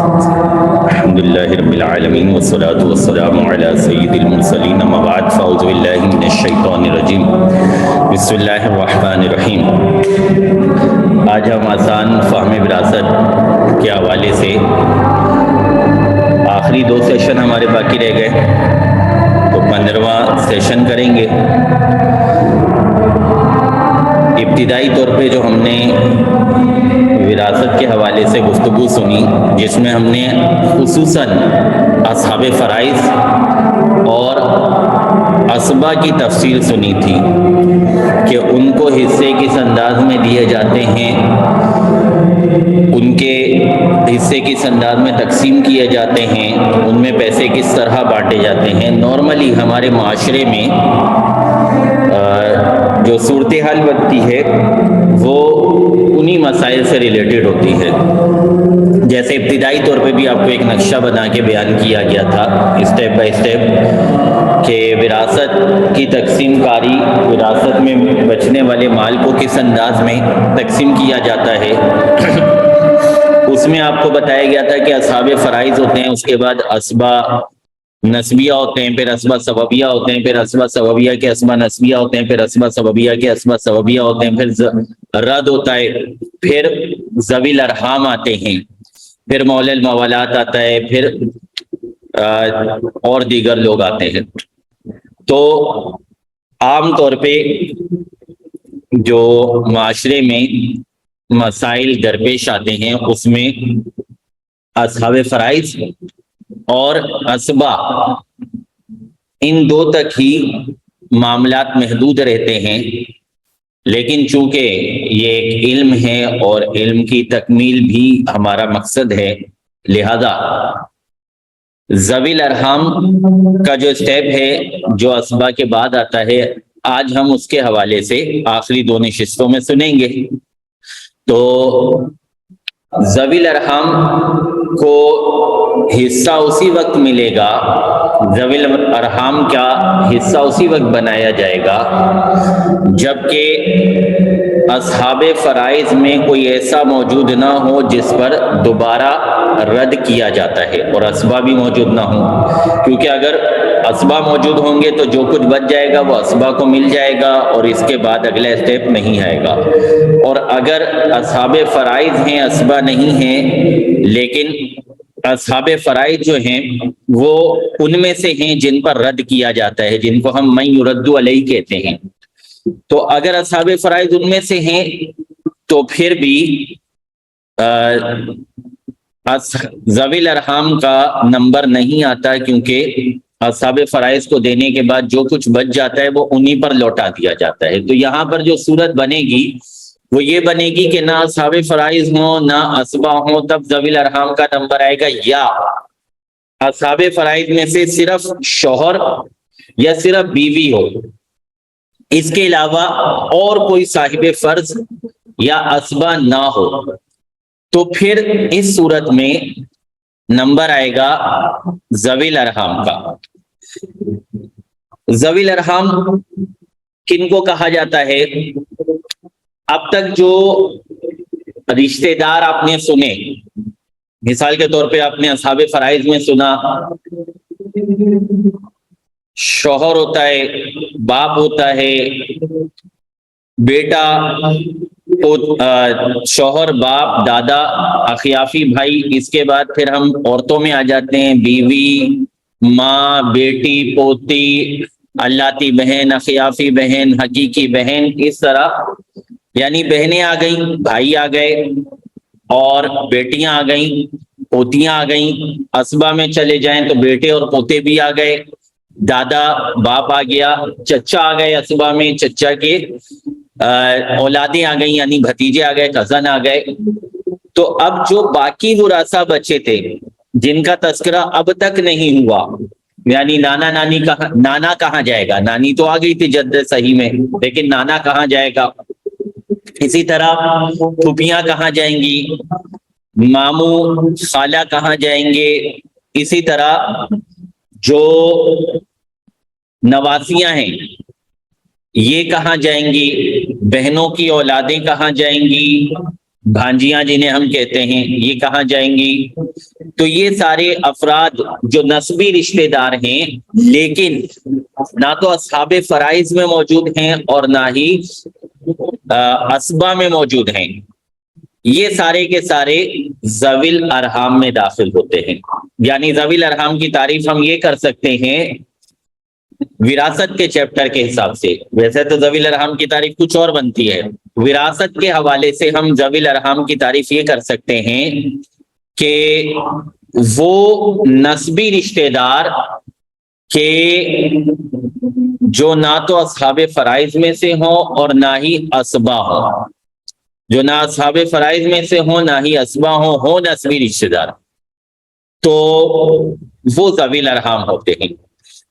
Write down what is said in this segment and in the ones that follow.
الحمد للہ رب العالمین والصلاة والسلام علی سید المرسلین اما بعد فاعوذ باللہ من الشیطان الرجیم بسم اللہ الرحمن الرحیم۔ آج ہم آسان فہم وراثت کے حوالے سے آخری 2 سیشن ہمارے باقی رہ گئے، تو 15واں سیشن کریں گے۔ ابتدائی طور پہ جو ہم نے وراثت کے حوالے سے گفتگو سنی، جس میں ہم نے خصوصاً اصحاب فرائض اور اسبا کی تفصیل سنی تھی کہ ان کو حصے کس انداز میں دیے جاتے ہیں، ان کے حصے کس انداز میں تقسیم کیے جاتے ہیں، ان میں پیسے کس طرح بانٹے جاتے ہیں۔ نارملی ہمارے معاشرے میں جو صورتحال بنتی ہے وہ انہی مسائل سے ریلیٹڈ ہوتی ہے۔ جیسے ابتدائی طور پہ بھی آپ کو ایک نقشہ بنا کے بیان کیا گیا تھا اسٹیپ بائی اسٹیپ کہ وراثت کی تقسیم کاری، وراثت میں بچنے والے مال کو کس انداز میں تقسیم کیا جاتا ہے۔ اس میں آپ کو بتایا گیا تھا کہ اصحاب فرائض ہوتے ہیں، اس کے بعد اسبا نسبیہ ہوتے ہیں، پھر اسبا سببیہ ہوتے ہیں، پھر اسبا سببیہ کے اسبا نسبیہ ہوتے ہیں، پھر اسبا سببیہ کے اسبا سببیہ ہوتے ہیں، پھر رد ہوتا ہے، پھر ذوی الارحام آتے ہیں، پھر مولا الموالات آتا ہے، پھر اور دیگر لوگ آتے ہیں۔ تو عام طور پہ جو معاشرے میں مسائل درپیش آتے ہیں اس میں اصحاب فرائض اور اسبا ان 2 تک ہی معاملات محدود رہتے ہیں، لیکن چونکہ یہ ایک علم ہے اور علم کی تکمیل بھی ہمارا مقصد ہے، لہذا ذوی الارحام کا جو اسٹیپ ہے جو اسبا کے بعد آتا ہے، آج ہم اس کے حوالے سے آخری 2 نشستوں میں سنیں گے۔ تو ذوی الارحام کو حصہ اسی وقت ملے گا، ذوی الارحام کا حصہ اسی وقت بنایا جائے گا جبکہ اصحاب فرائض میں کوئی ایسا موجود نہ ہو جس پر دوبارہ رد کیا جاتا ہے، اور اسبا بھی موجود نہ ہوں، کیونکہ اگر اسبا موجود ہوں گے تو جو کچھ بچ جائے گا وہ اسبا کو مل جائے گا اور اس کے بعد اگلا اسٹیپ نہیں آئے گا۔ اور اگر اصحاب فرائض ہیں، اسبا نہیں ہیں، لیکن اصحاب فرائض جو ہیں وہ ان میں سے ہیں جن پر رد کیا جاتا ہے، جن کو ہم من یرد علیہ کہتے ہیں۔ تو اگر اصحاب فرائض ان میں سے ہیں تو پھر بھی ذوی الارحام کا نمبر نہیں آتا، کیونکہ اصحاب فرائض کو دینے کے بعد جو کچھ بچ جاتا ہے وہ انہی پر لوٹا دیا جاتا ہے۔ تو یہاں پر جو صورت بنے گی وہ یہ بنے گی کہ نہ اصحاب فرائض ہوں نہ اسبا ہوں، تب ذوی الارحام کا نمبر آئے گا، یا اصحاب فرائض میں سے صرف شوہر یا صرف بیوی ہو، اس کے علاوہ اور کوئی صاحب فرض یا اسبا نہ ہو، تو پھر اس صورت میں نمبر آئے گا ذوی الارحام کا۔ ذوی الارحام کن کو کہا جاتا ہے؟ اب تک جو رشتہ دار آپ نے سنے، مثال کے طور پہ آپ نے اصحاب فرائض میں سنا شوہر ہوتا ہے، باپ ہوتا ہے، بیٹا، شوہر، باپ، دادا، اخیافی بھائی، اس کے بعد پھر ہم عورتوں میں آ جاتے ہیں، بیوی، ماں، بیٹی، پوتی، اللاتی بہن، اخیافی بہن، حقیقی بہن، اس طرح یعنی بہنیں آ گئیں، بھائی آ گئے، اور بیٹیاں آ گئیں، پوتیاں آ گئیں۔ اسبا میں چلے جائیں تو بیٹے اور پوتے بھی آ گئے، دادا باپ آ گیا، چچا آ گئے، اسبا میں چچا کے اولادیں آ گئیں، یعنی بھتیجے آ گئے، کزن آ گئے۔ تو اب جو باقی ورثاء بچے تھے جن کا تذکرہ اب تک نہیں ہوا، یعنی نانا کہاں جائے گا؟ نانی تو آ گئی تھی جد صحیح میں، لیکن نانا کہاں جائے گا؟ اسی طرح پھوپھیاں کہاں جائیں گی، ماموں خالہ کہاں جائیں گے، اسی طرح جو نواسیاں ہیں یہ کہاں جائیں گی، بہنوں کی اولادیں کہاں جائیں گی، بھانجیاں جنہیں ہم کہتے ہیں، یہ کہاں جائیں گی؟ تو یہ سارے افراد جو نسبی رشتہ دار ہیں لیکن نہ تو اصحاب فرائض میں موجود ہیں اور نہ ہی اسبا میں موجود ہیں، یہ سارے کے سارے ذوی الارحام میں داخل ہوتے ہیں۔ یعنی ذوی الارحام کی تعریف ہم یہ کر سکتے ہیں وراثت کے چیپٹر کے حساب سے، ویسے تو ذوی الارحام کی تعریف کچھ اور بنتی ہے، وراثت کے حوالے سے ہم ذوی الارحام کی تعریف یہ کر سکتے ہیں کہ وہ نسبی رشتہ دار کہ جو نہ تو اصحاب فرائض میں سے ہوں اور نہ ہی اسبا ہوں، جو نہ اصحاب فرائض میں سے ہوں نہ ہی اسبا ہوں نسبی رشتہ دار، تو وہ ذوی الارحام ہوتے ہیں۔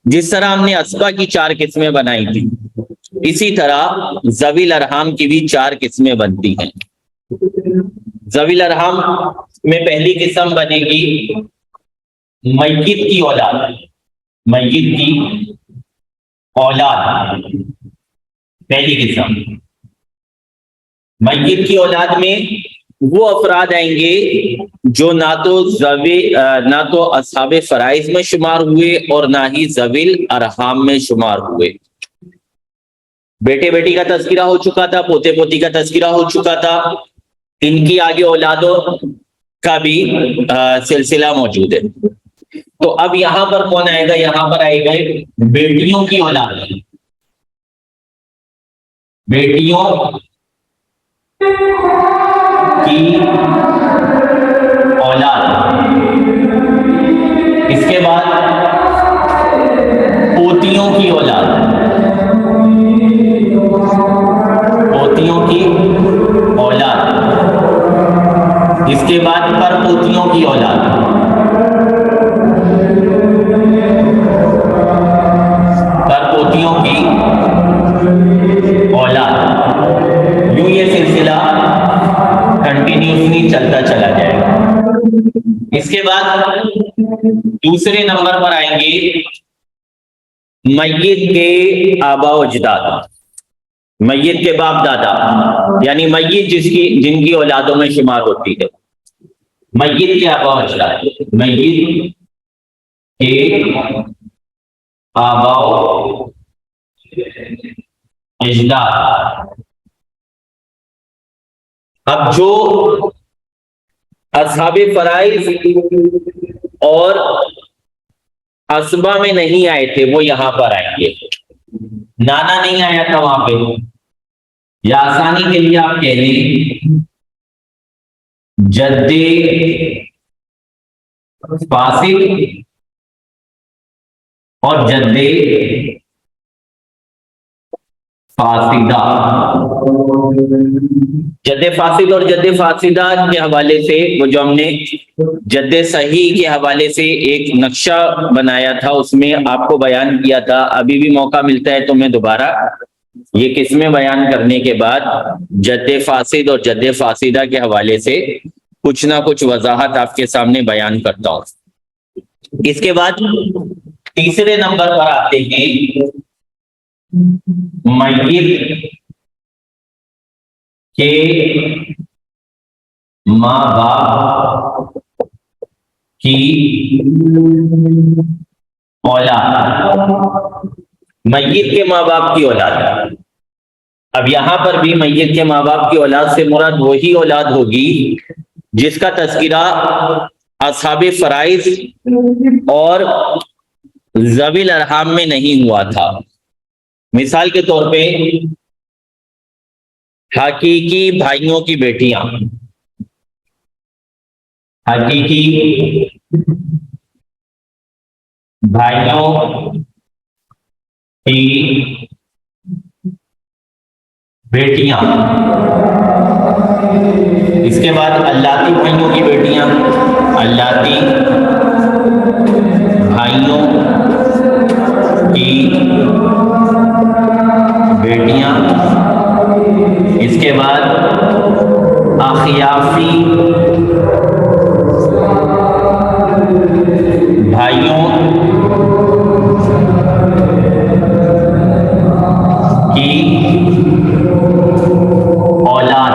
جس طرح ہم نے اسبا کی 4 قسمیں بنائی تھی، اسی طرح ذوی الارحام کی بھی 4 قسمیں بنتی ہیں۔ ذوی الارحام میں پہلی قسم بنے گی میت کی اولاد، میت کی اولاد پہلی قسم۔ میت کی اولاد میں وہ افراد آئیں گے جو نہ تو اصحاب فرائض میں شمار ہوئے اور نہ ہی ذوی الارحام میں شمار ہوئے۔ بیٹے بیٹی کا تذکرہ ہو چکا تھا، پوتے پوتی کا تذکرہ ہو چکا تھا، ان کی آگے اولادوں کا بھی سلسلہ موجود ہے۔ تو اب یہاں پر کون آئے گا؟ یہاں پر آئے گا بیٹیوں کی اولاد، بیٹیوں کی اولاد۔ اس کے بعد پوتیوں کی اولاد، پوتیوں کی اولاد۔ اس کے بعد پر پوتیوں کی اولاد، پر پوتیوں کی اولاد۔ یوں یہ سلسلہ کنٹینیوسلی چلتا چلا جائے گا۔ اس کے بعد دوسرے نمبر پر آئیں گے میت کے آبا و اجداد، میت کے باپ دادا، یعنی میت جن کی اولادوں میں شمار ہوتی ہے۔ میت کے آبا و اجداد، میت کے آبا و اجداد۔ اب جو اصحاب فرائض اور اسبا میں نہیں آئے تھے وہ یہاں پر آئیں گے۔ نانا نہیں آیا تھا وہاں پہ، یا آسانی کے لیے آپ کہہ لیں جد فاسد اور جد فاسدہ۔ جد فاسد اور جد فاسدہ کے حوالے سے وہ جو ہم نے جد صحیح کے حوالے سے ایک نقشہ بنایا تھا اس میں آپ کو بیان کیا تھا، ابھی بھی موقع ملتا ہے تو میں دوبارہ یہ قسمیں بیان کرنے کے بعد جد فاسد اور جد فاسدہ کے حوالے سے کچھ نہ کچھ وضاحت آپ کے سامنے بیان کرتا ہوں۔ اس کے بعد تیسرے نمبر پر آتے ہیں میت کے ماں باپ کی اولاد، میت کے ماں باپ کی اولاد۔ اب یہاں پر بھی میت کے ماں باپ کی اولاد سے مراد وہی اولاد ہوگی جس کا تذکرہ اصحاب فرائض اور ذوی الارحام میں نہیں ہوا تھا۔ مثال کے طور پہ حقیقی بھائیوں کی بیٹیاں، حقیقی بھائیوں کی بیٹیاں۔ اس کے بعد اللاتی بھائیوں کی بیٹیاں، اللاتی بھائیوں کی بیٹیاں۔ اس کے بعد اخیافی بھائیوں کی اولاد۔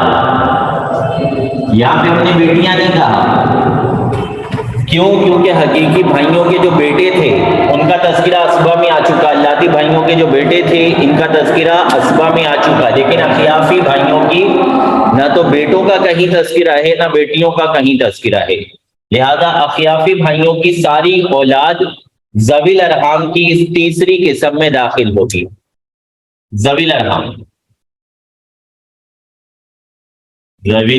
یہاں پہ ہم نے بیٹیاں نہیں کہا، کیوں؟ کیونکہ حقیقی بھائیوں کے جو بیٹے تھے ان کا تذکرہ اسبا میں آ چکا، اللاتی بھائیوں کے جو بیٹے تھے ان کا تذکرہ اسبا میں آ چکا، لیکن اخیافی بھائیوں کی نہ تو بیٹوں کا کہیں تذکرہ ہے نہ بیٹیوں کا کہیں تذکرہ ہے، لہذا اخیافی بھائیوں کی ساری اولاد ذوی الارحام کی اس تیسری قسم میں داخل ہوگی، ذوی الارحام، ذوی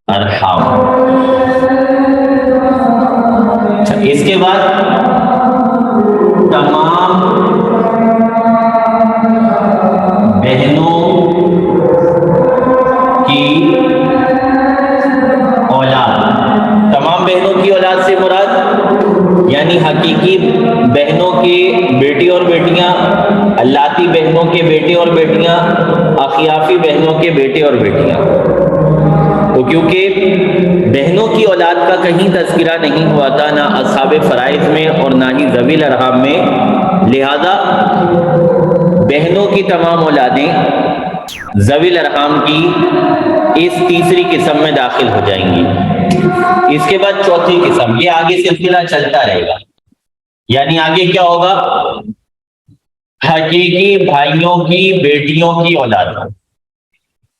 الارحام۔ اس کے بعد تمام بہنوں کی اولاد، تمام بہنوں کی اولاد سے مراد یعنی حقیقی بہنوں کے بیٹے اور بیٹیاں، اللاتی بہنوں کے بیٹے اور بیٹیاں، اخیافی بہنوں کے بیٹے اور بیٹیاں۔ تو کیونکہ بہنوں کی اولاد کا کہیں تذکرہ نہیں ہوا تھا نہ اصحاب فرائض میں اور نہ ہی ذوی الارحام میں، لہذا بہنوں کی تمام اولادیں ذوی الارحام کی اس تیسری قسم میں داخل ہو جائیں گی۔ اس کے بعد چوتھی قسم، یہ آگے سلسلہ چلتا رہے گا، یعنی آگے کیا ہوگا؟ حقیقی بھائیوں کی بیٹیوں کی اولاد،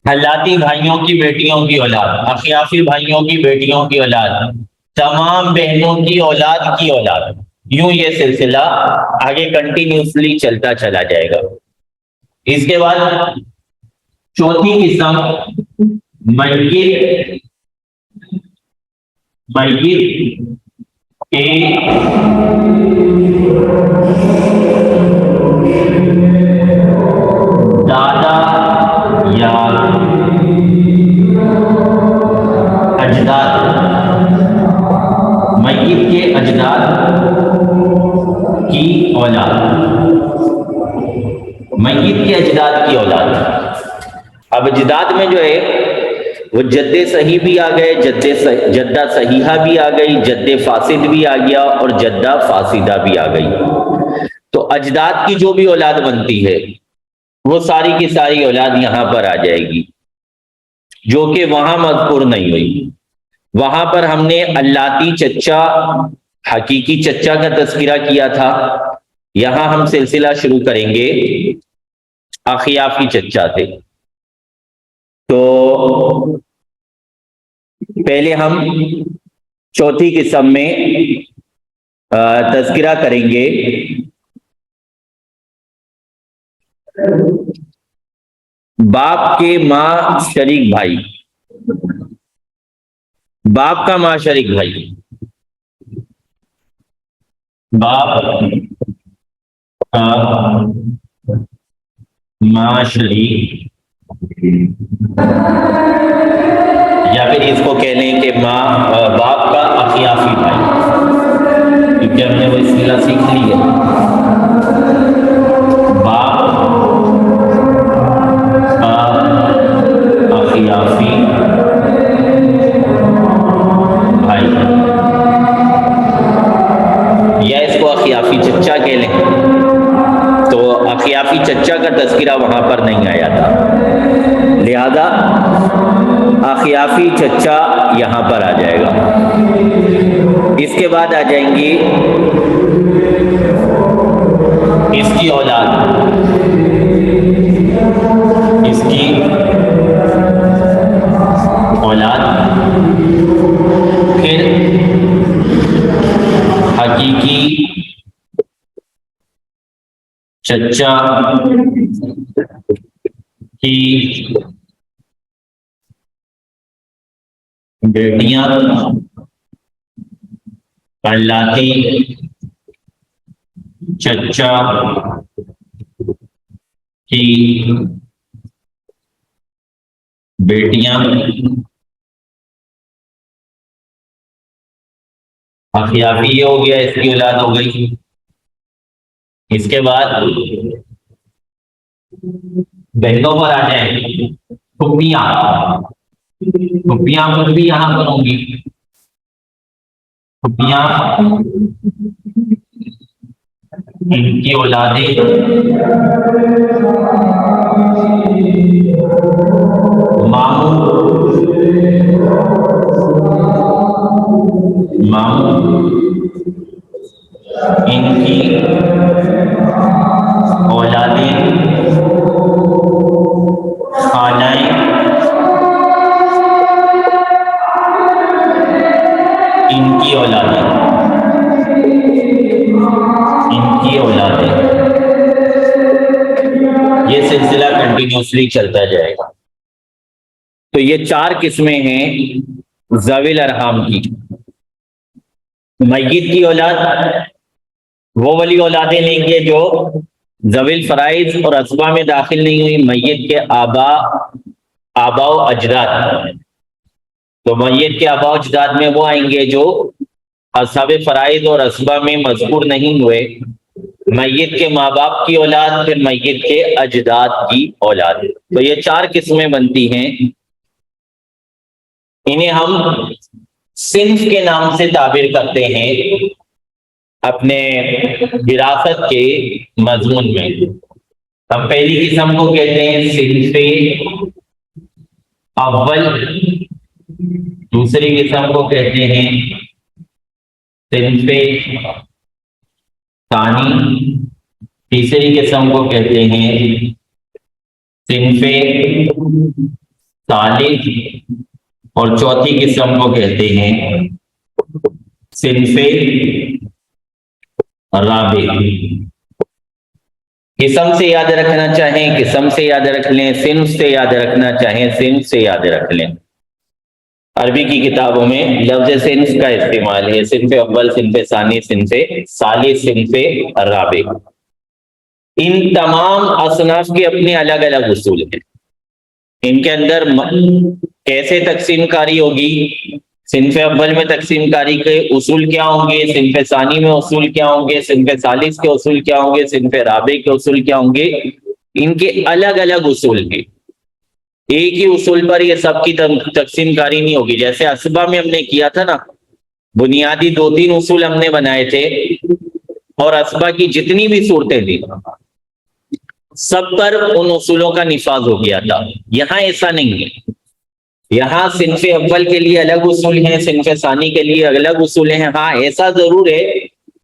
اللاتی بھائیوں کی بیٹیوں کی اولاد، اخیافی بھائیوں کی بیٹیوں کی اولاد، تمام بہنوں کی اولاد کی اولاد، یوں یہ سلسلہ آگے کنٹینیوسلی چلتا چلا جائے گا۔ اس کے بعد چوتھی قسم میت کے دادا یا اجداد، میت کے اجداد کی اولاد، میت کے اجداد کی اولاد۔ اب اجداد میں جو ہے وہ جد صحیح بھی آ گئے، جدہ صحیحہ بھی آ گئی، جد فاسد بھی آ گیا اور جدہ فاسدہ بھی آ گئی۔ تو اجداد کی جو بھی اولاد بنتی ہے وہ ساری کی ساری اولاد یہاں پر آ جائے گی، جو کہ وہاں مذکور نہیں ہوئی۔ وہاں پر ہم نے اللاتی چچا، حقیقی چچا کا تذکرہ کیا تھا، یہاں ہم سلسلہ شروع کریں گے اخیافی چچا سے۔ تو پہلے ہم چوتھی قسم میں تذکرہ کریں گے باپ کے ماں شریک بھائی، باپ کا ماں شریک بھائی، باپ کا ماں شریک، یا پھر اس کو کہہ لیں کہ باپ کا اخیافی بھائی، کیونکہ ہم نے وہ اصطلاح سیکھ لی ہے۔ باپ کا اخیافی بھائی، یا اس کو اخیافی چچا کہہ لیں، تو اخیافی چچا کا تذکرہ وہاں پر نہیں آیا تھا، لہذا اخیافی چچا یہاں پر آ جائے گا۔ اس کے بعد آ جائیں گی اس کی اولاد، اس کی اولاد، پھر حقیقی چچا کی بیٹیاں، اللاتی چچا کی بیٹیاں، اخیافی یہ ہو گیا، اس کی اولاد ہو گئی۔ اس کے بعد بہنوں پر آ جائیں، پھپھیاں، پھپھیاں پر بھی یہاں پر ہوں گی، پھپھیاں ان کی اولادیں ماموں ان کی اولادیں خالائیں ان کی اولادیں یہ سلسلہ کنٹینیوسلی چلتا جائے گا. تو یہ 4 قسمیں ہیں ذوی الارحام کی. میت کی اولاد وہ والی اولادیں لیں گے جو ذوی الفرائض اور اسبا میں داخل نہیں ہوئی، میت کے آبا و اجداد. تو میت کے آبا و اجداد میں وہ آئیں گے جو اصحاب فرائض اور اسبا میں مذکور نہیں ہوئے، میت کے ماں باپ کی اولاد، پھر میت کے اجداد کی اولاد. تو یہ 4 قسمیں بنتی ہیں. انہیں ہم صنف کے نام سے تعبیر کرتے ہیں اپنے وراثت کے مضمون میں. ہم پہلی قسم کو کہتے ہیں صنف اول، دوسری قسم کو کہتے ہیں صنف ثانی، تیسری قسم کو کہتے ہیں صنف ثالث، اور چوتھی قسم کو کہتے ہیں صنف رابع. قسم سے یاد رکھنا چاہیں قسم سے یاد رکھ لیں، صنف سے یاد رکھنا چاہیں صنف سے یاد رکھ لیں. عربی کی کتابوں میں لفظ صنف کا استعمال ہے، صنف اول، صنف ثانی، صنف ثالث، صنف رابع. ان تمام اصناف کے اپنے الگ الگ اصول ہیں. ان کے اندر کیسے تقسیم کاری ہوگی، صنف اول میں تقسیم کاری کے اصول کیا ہوں گے، صنف ثانی میں اصول کیا ہوں گے، صنف ثالث کے اصول کیا ہوں گے، صنف رابع کے اصول کیا ہوں گے، ان کے الگ الگ اصول ہیں. ایک ہی اصول پر یہ سب کی تقسیم کاری نہیں ہوگی. جیسے اسبا میں ہم نے کیا تھا نا، بنیادی 2-3 اصول ہم نے بنائے تھے اور اسبا کی جتنی بھی صورتیں تھیں سب پر ان اصولوں کا نفاذ ہو گیا تھا. یہاں ایسا نہیں ہے. یہاں صنف اول کے لیے الگ اصول ہیں، صنف ثانی کے لیے الگ اصول ہیں. ہاں ایسا ضرور ہے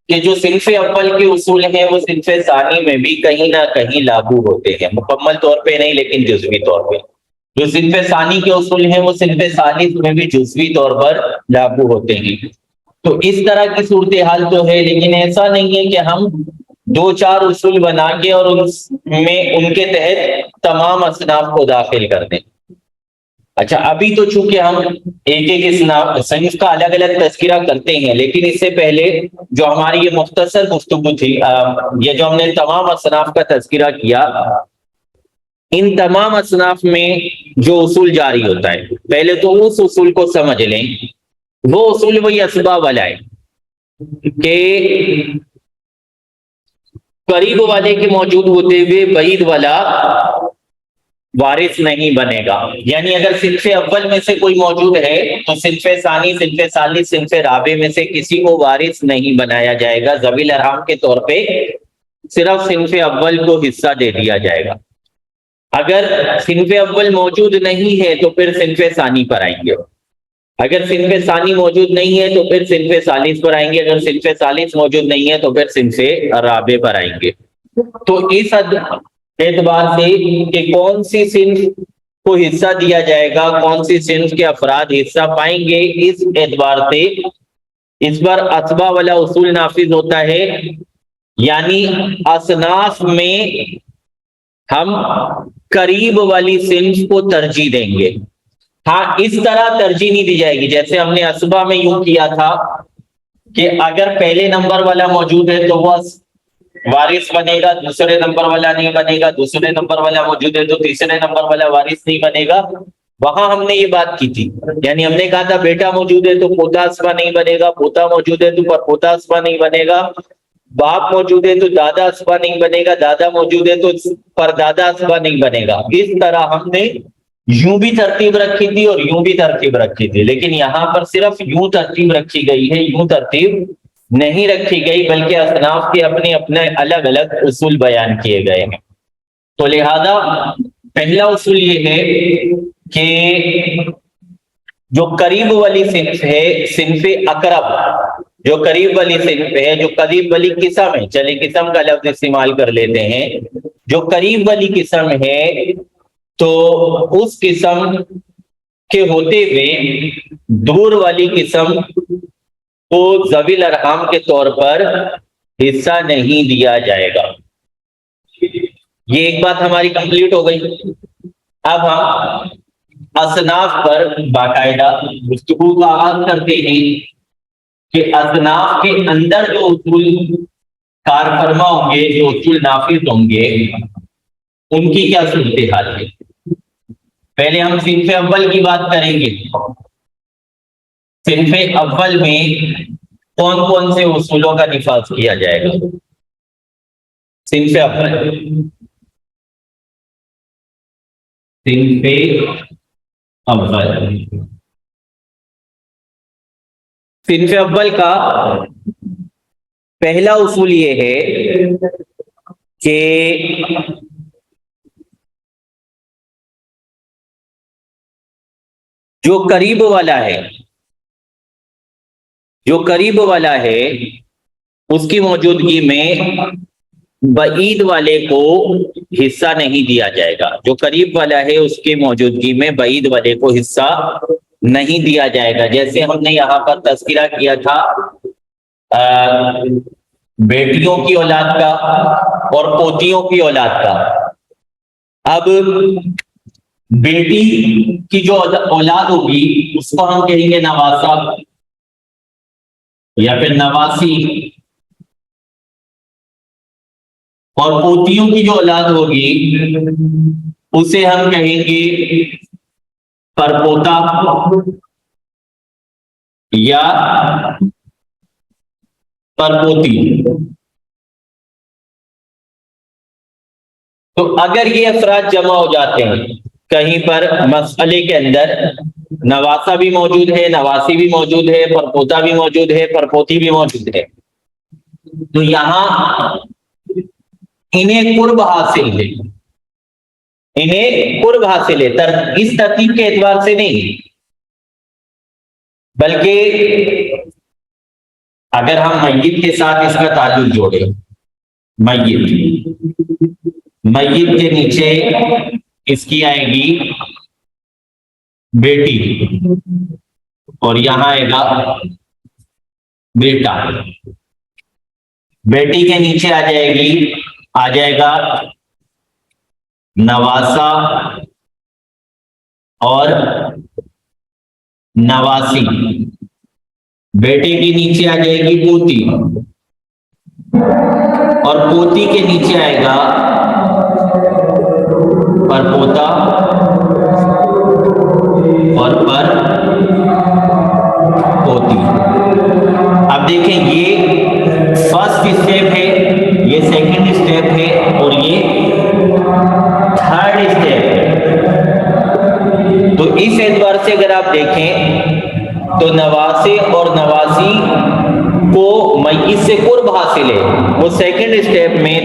کہ جو صنف اول کے اصول ہیں وہ صنف ثانی میں بھی کہیں نہ کہیں لاگو ہوتے ہیں، مکمل طور پہ نہیں لیکن جزوی طور پہ. جو صنف ثانی کے اصول ہیں وہ صنف ثالث میں بھی جزوی طور پر لاگو ہوتے ہیں. تو اس طرح کی صورتحال تو ہے، لیکن ایسا نہیں ہے کہ ہم 2-4 اصول بنا کے اور ان کے تحت تمام اصناف کو داخل کر دیں. اچھا، ابھی تو چونکہ ہم ایک ایک صنف کا الگ الگ تذکرہ کرتے ہیں، لیکن اس سے پہلے جو ہماری یہ مختصر گفتگو تھی، یہ جو ہم نے تمام اصناف کا تذکرہ کیا، ان تمام اصناف میں جو اصول جاری ہوتا ہے، پہلے تو اس اصول کو سمجھ لیں. وہ اصول وہی اسباب والا ہے کہ قریب والے کے موجود ہوتے ہوئے بعید والا وارث نہیں بنے گا. یعنی اگر صنف اول میں سے کوئی موجود ہے تو صنف ثانی، صنف ثالث، صنف رابع میں سے کسی کو وارث نہیں بنایا جائے گا. ذوی الارحام کے طور پہ صرف صنف اول کو حصہ دے دیا جائے گا. اگر صنف اول موجود نہیں ہے تو پھر صنف ثانی پر آئیں گے. اگر صنف ثانی موجود نہیں ہے تو پھر صنف ثالث پر آئیں گے. اگر صنف ثالث موجود نہیں ہے تو پھر صنف رابع پر آئیں گے. تو اس اعتبار سے کہ کون سی صنف کو حصہ دیا جائے گا، کون سی صنف کے افراد حصہ پائیں گے، اس اعتبار سے اس پر اسبا والا اصول نافذ ہوتا ہے. یعنی اصناف میں ہم قریب والی صنف کو ترجیح دیں گے. ہاں اس طرح ترجیح نہیں دی جائے گی جیسے ہم نے اسبا میں یوں کیا تھا کہ اگر پہلے نمبر والا موجود ہے تو وہ وارث بنے گا، دوسرے نمبر والا نہیں بنے گا، دوسرے نمبر والا موجود ہے تو تیسرے نمبر والا وارث نہیں بنے گا. وہاں ہم نے یہ بات کی تھی، یعنی ہم نے کہا تھا بیٹا موجود ہے تو پوتا اسبا نہیں بنے گا، پوتا موجود ہے تو پوتا اسبا نہیں بنے گا، باپ موجود ہے تو دادا اسبا نہیں بنے گا، دادا موجود ہے تو پردادا اسبا نہیں بنے گا. اس طرح ہم نے یوں بھی ترتیب رکھی تھی اور یوں بھی ترتیب رکھی تھی، لیکن یہاں پر صرف یوں ترتیب رکھی گئی ہے، یوں ترتیب نہیں رکھی گئی، بلکہ اصناف کے اپنے اپنے الگ الگ اصول بیان کیے گئے ہیں۔ تو لہذا پہلا اصول یہ ہے کہ جو قریب والی صنف ہے، صنف اقرب، جو قریب والی صنف ہے، جو قریب والی قسم ہے، چلے قسم کا لفظ استعمال کر لیتے ہیں، جو قریب والی قسم ہے تو اس قسم کے ہوتے ہوئے دور والی قسم کو ذوی الارحام کے طور پر حصہ نہیں دیا جائے گا۔ یہ ایک بات ہماری کمپلیٹ ہو گئی۔ اب ہم اصناف پر باقاعدہ گفتگو کا آغاز کرتے ہیں کہ اصناف کے اندر جو اصول کار فرما ہوں گے، جو اصول نافذ ہوں گے، ان کی کیا صورتحال ہے۔ پہلے ہم صنف اول کی بات کریں گے۔ صنف اول میں کون کون سے اصولوں کا نفاذ کیا جائے گا؟ صنف اول، صنف اول، صنف اول کا پہلا اصول یہ ہے کہ جو قریب والا ہے، جو قریب والا ہے اس کی موجودگی میں بعید والے کو حصہ نہیں دیا جائے گا۔ جو قریب والا ہے اس کی موجودگی میں بعید والے کو حصہ نہیں دیا جائے گا۔ جیسے ہم نے یہاں پر تذکرہ کیا تھا بیٹیوں کی اولاد کا اور پوتیوں کی اولاد کا۔ اب بیٹی کی جو اولاد ہوگی اس کو ہم کہیں گے نواسہ یا پھر نواسی، اور پوتیوں کی جو اولاد ہوگی اسے ہم کہیں گے پرپوتا یا پرپوتی۔ تو اگر یہ افراد جمع ہو جاتے ہیں کہیں پر مسئلے کے اندر، نواسا بھی موجود ہے، نواسی بھی موجود ہے، پرپوتا بھی موجود ہے، پرپوتی بھی موجود ہے، تو یہاں انہیں قرب حاصل ہے، انہیں قرب حاصل ہے، اس ترتیب کے اعتبار سے نہیں، بلکہ اگر ہم میت کے ساتھ اس کا تعلق جوڑیں، میت کے نیچے اس کی آئے گی بیٹی اور یہاں آئے گا بیٹا، بیٹی کے نیچے آ جائے گا نواسا اور نواسی، بیٹے کے نیچے آ جائے گی پوتی اور پوتی کے نیچے آئے گا پرپوتا اور پر پوتی۔ اب دیکھیں یہ فرسٹ اسٹیپ ہے، یہ سیکنڈ اسٹیپ ہے اور یہ تھرڈ اسٹیپ ہے۔ تو اس اعتبار سے اگر آپ دیکھیں تو نواسے اور نواسی کو میت سے قرب حاصل ہے، وہ سیکنڈ اسٹیپ میں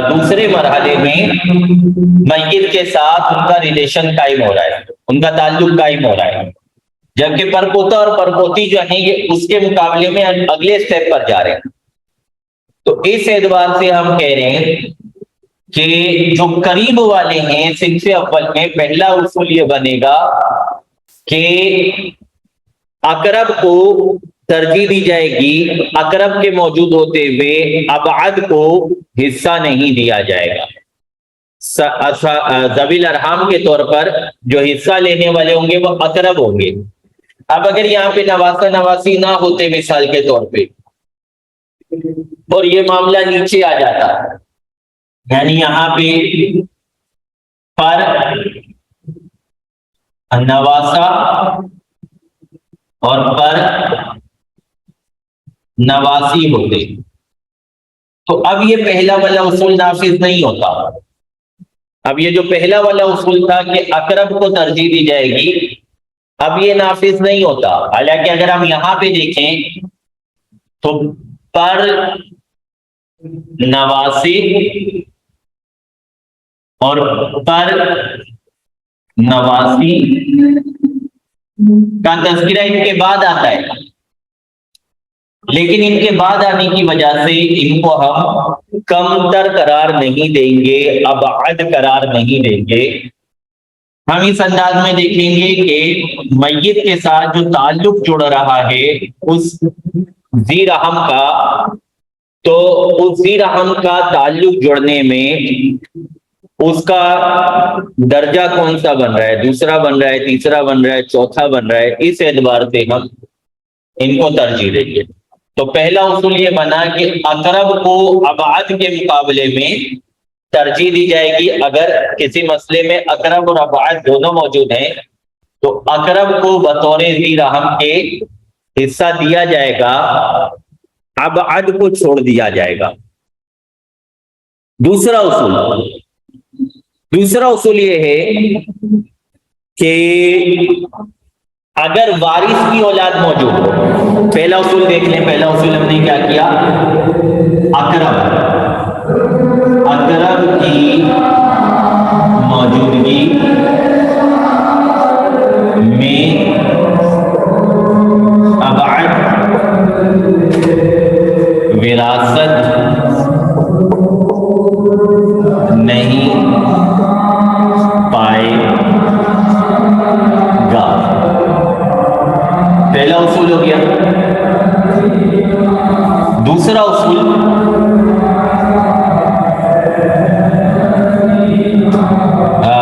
دوسرے مرحلے میں میت کے ساتھ ان کا ریلیشن قائم ہو رہا ہے، ان کا تعلق قائم ہو رہا ہے، جبکہ پرپوتا اور پرپوتی جو ہیں یہ اس کے مقابلے میں اگلے اسٹیپ پر جا رہے ہیں۔ تو اس اعتبار سے ہم کہہ رہے ہیں کہ جو قریب والے ہیں صنف اول میں پہلا اصول یہ بنے گا کہ اقرب کو ترجیح دی جائے گی، اقرب کے موجود ہوتے ہوئے ابعد کو حصہ نہیں دیا جائے گا۔ ذوی الارحام کے طور پر جو حصہ لینے والے ہوں گے وہ اقرب ہوں گے۔ اب اگر یہاں پہ نواسا نواسی نہ ہوتے مثال کے طور پہ اور یہ معاملہ نیچے آ جاتا، یعنی یہاں پہ پر نواسا اور پر نواسی ہوتے، تو اب یہ پہلا والا اصول نافذ نہیں ہوتا۔ اب یہ جو پہلا والا اصول تھا کہ اقرب کو ترجیح دی جائے گی، اب یہ نافذ نہیں ہوتا۔ حالانکہ اگر ہم یہاں پہ دیکھیں تو پر نواسی اور پر نواسی کا تذکرہ ان کے بعد آتا ہے، لیکن ان کے بعد آنے کی وجہ سے ان کو ہم کم تر قرار نہیں دیں گے، ابعد قرار نہیں دیں گے۔ ہم اس انداز میں دیکھیں گے کہ میت کے ساتھ جو تعلق جڑ رہا ہے اس ذی رحم کا، تو اس ذی رحم کا تعلق جڑنے میں اس کا درجہ کون سا بن رہا ہے، دوسرا بن رہا ہے، تیسرا بن رہا ہے، چوتھا بن رہا ہے، اس اعتبار سے ہم ان کو ترجیح دیں گے۔ تو پہلا اصول یہ بنا کہ اقرب کو ابعد کے مقابلے میں ترجیح دی جائے گی۔ اگر کسی مسئلے میں اقرب اور ابعد دونوں موجود ہیں تو اقرب کو بطور ذی رحم کے حصہ دیا جائے گا، ابعد کو چھوڑ دیا جائے گا۔ دوسرا اصول یہ ہے کہ اگر وارث کی اولاد موجود ہو، پہلا اصول دیکھ لیں، پہلا اصول ہم نے کیا کیا، اقرب کی موجودگی میں ابعد وراثت نہیں پائے گا۔ پہلا اصول ہو گیا۔ دوسرا اصول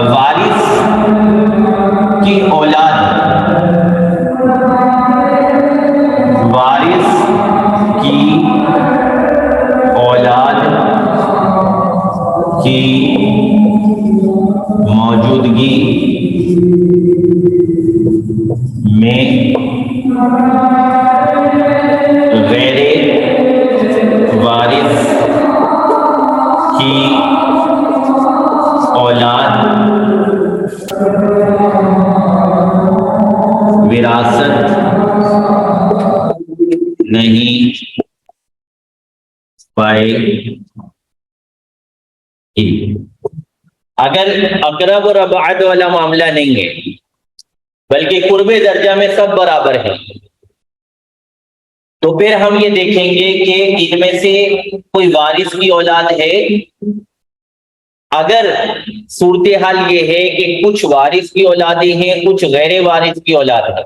وارث کی اولاد کی موجودگی میں غیر وارث کی اولاد وراثت نہیں پائے گی۔ اگر اقرب اور ابعد والا معاملہ نہیں ہے بلکہ قرب درجہ میں سب برابر ہیں، تو پھر ہم یہ دیکھیں گے کہ ان میں سے کوئی وارث کی اولاد ہے۔ اگر صورتحال یہ ہے کہ کچھ وارث کی اولادیں ہیں، کچھ غیر وارث کی اولاد ہے،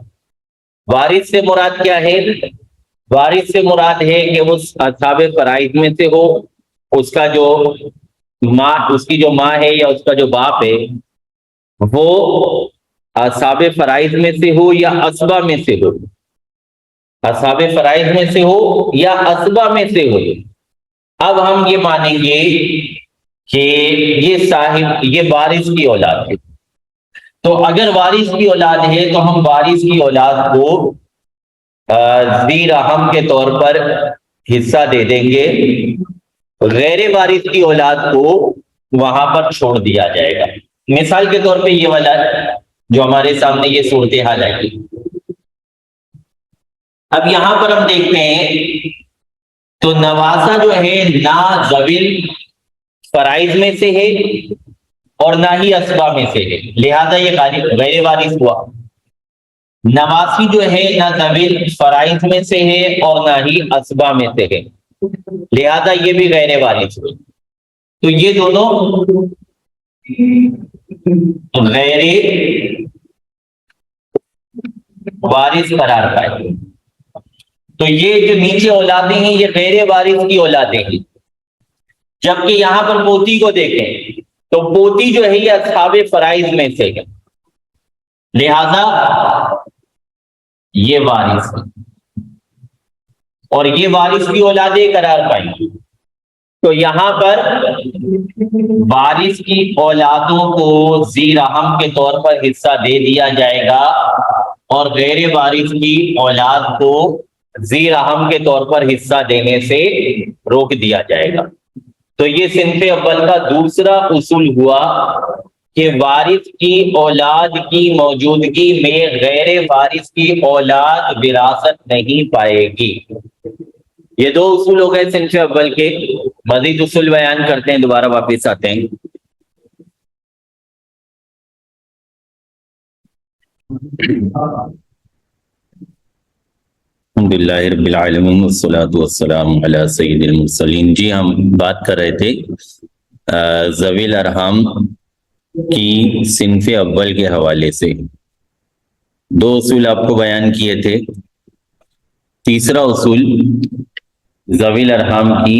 وارث سے مراد کیا ہے؟ وارث سے مراد ہے کہ وہ اصحاب فرائض میں سے ہو، اس کا جو ماں، اس کی جو ماں ہے یا اس کا جو باپ ہے وہ اصحاب فرائض میں سے ہو یا اسبا میں سے ہو، اصحاب فرائض میں سے ہو یا اسبا میں سے ہو۔ اب ہم یہ مانیں گے کہ یہ وارث کی اولاد ہے۔ تو اگر وارث کی اولاد ہے تو ہم وارث کی اولاد کو ذی رحم کے طور پر حصہ دے دیں گے، غیر وارث کی اولاد کو وہاں پر چھوڑ دیا جائے گا۔ مثال کے طور پہ یہ والا جو ہمارے سامنے یہ صورتحال ہے، اب یہاں پر ہم دیکھتے ہیں تو نوازہ جو ہے نہ ذویل فرائض میں سے ہے اور نہ ہی اسبا میں سے ہے، لہذا یہ غیر وارث ہوا۔ نواسی جو ہے نہ ذویل فرائض میں سے ہے اور نہ ہی اسبا میں سے ہے، لہذا یہ بھی غیر وارث ہوئے۔ تو یہ دونوں غیر وارث قرار پائے۔ تو یہ جو نیچے اولادیں ہیں یہ غیر وارث کی اولادیں ہیں، جبکہ یہاں پر پوتی کو دیکھیں تو پوتی جو ہے یہ اصحاب فرائض میں سے ہے، لہذا یہ وارث ہے اور یہ وارث کی اولادیں قرار پائیں گی۔ تو یہاں پر وارث کی اولادوں کو ذی رحم کے طور پر حصہ دے دیا جائے گا اور غیر وارث کی اولاد کو ذی رحم کے طور پر حصہ دینے سے روک دیا جائے گا۔ تو یہ صنف اول کا دوسرا اصول ہوا کہ وارث کی اولاد کی موجودگی میں غیر وارث کی اولاد وراثت نہیں پائے گی۔ یہ دو اصول ہو گئے صنف اول کے. مزید اصول بیان کرتے ہیں، دوبارہ واپس آتے ہیں. الحمد للہ رب العالمین والصلاة والسلام علی سید المرسلین. جی ہم بات کر رہے تھے ذوی الارحام کی صنف اول کے حوالے سے. دو اصول آپ کو بیان کیے تھے. تیسرا اصول ذوی الارحام کی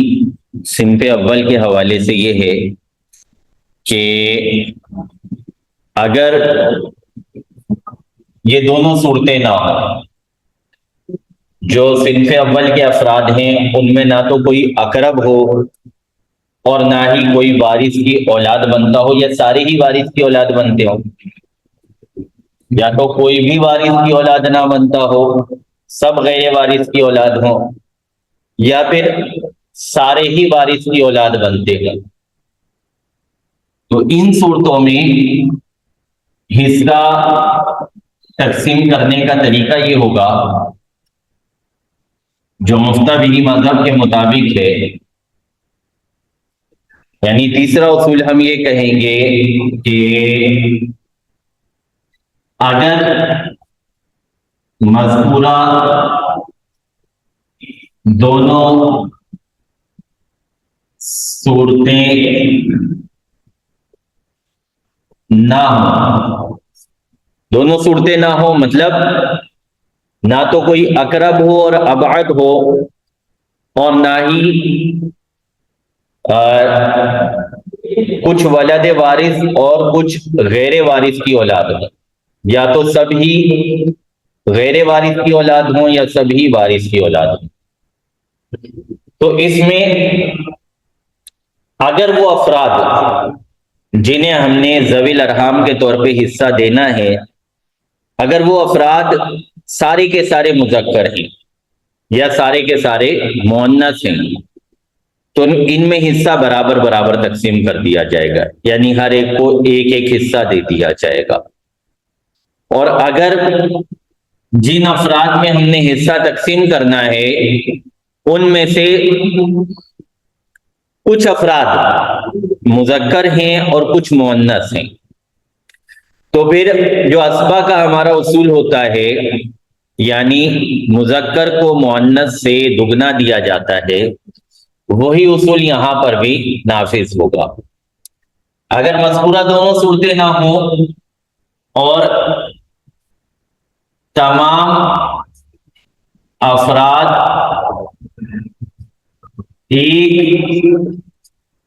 صنف اول کے حوالے سے یہ ہے کہ اگر یہ دونوں صورتیں نہ ہوں، جو صنف اول کے افراد ہیں ان میں نہ تو کوئی اقرب ہو اور نہ ہی کوئی وارث کی اولاد بنتا ہو، یا سارے ہی وارث کی اولاد بنتے ہوں، یا تو کوئی بھی وارث کی اولاد نہ بنتا ہو، سب غیر وارث کی اولاد ہوں، یا پھر سارے ہی وارث کی اولاد بنتے ہیں. تو ان صورتوں میں حصہ تقسیم کرنے کا طریقہ یہ ہوگا جو مفتبی مذہب کے مطابق ہے. یعنی تیسرا اصول ہم یہ کہیں گے کہ اگر مذکورہ دونوں صورتیں نہ ہوں، دونوں صورتیں نہ ہوں مطلب نہ تو کوئی اقرب ہو اور ابعد ہو، اور نہ ہی کچھ ولد وارث اور کچھ غیر وارث کی اولاد ہو، یا تو سب ہی غیر وارث کی اولاد ہوں یا سب ہی وارث کی اولاد ہوں. تو اس میں اگر وہ افراد جنہیں ہم نے ذوی الارحام کے طور پہ حصہ دینا ہے، اگر وہ افراد سارے کے سارے مذکر ہیں یا سارے کے سارے مؤنث ہیں، تو ان میں حصہ برابر برابر تقسیم کر دیا جائے گا، یعنی ہر ایک کو ایک ایک حصہ دے دیا جائے گا. اور اگر جن افراد میں ہم نے حصہ تقسیم کرنا ہے ان میں سے کچھ افراد مذکر ہیں اور کچھ مؤنث ہیں، تو پھر جو اسبا کا ہمارا اصول ہوتا ہے، یعنی مذکر کو مؤنث سے دگنا دیا جاتا ہے، وہی اصول یہاں پر بھی نافذ ہوگا. اگر مذکورہ دونوں صورتیں نہ ہوں اور تمام افراد ایک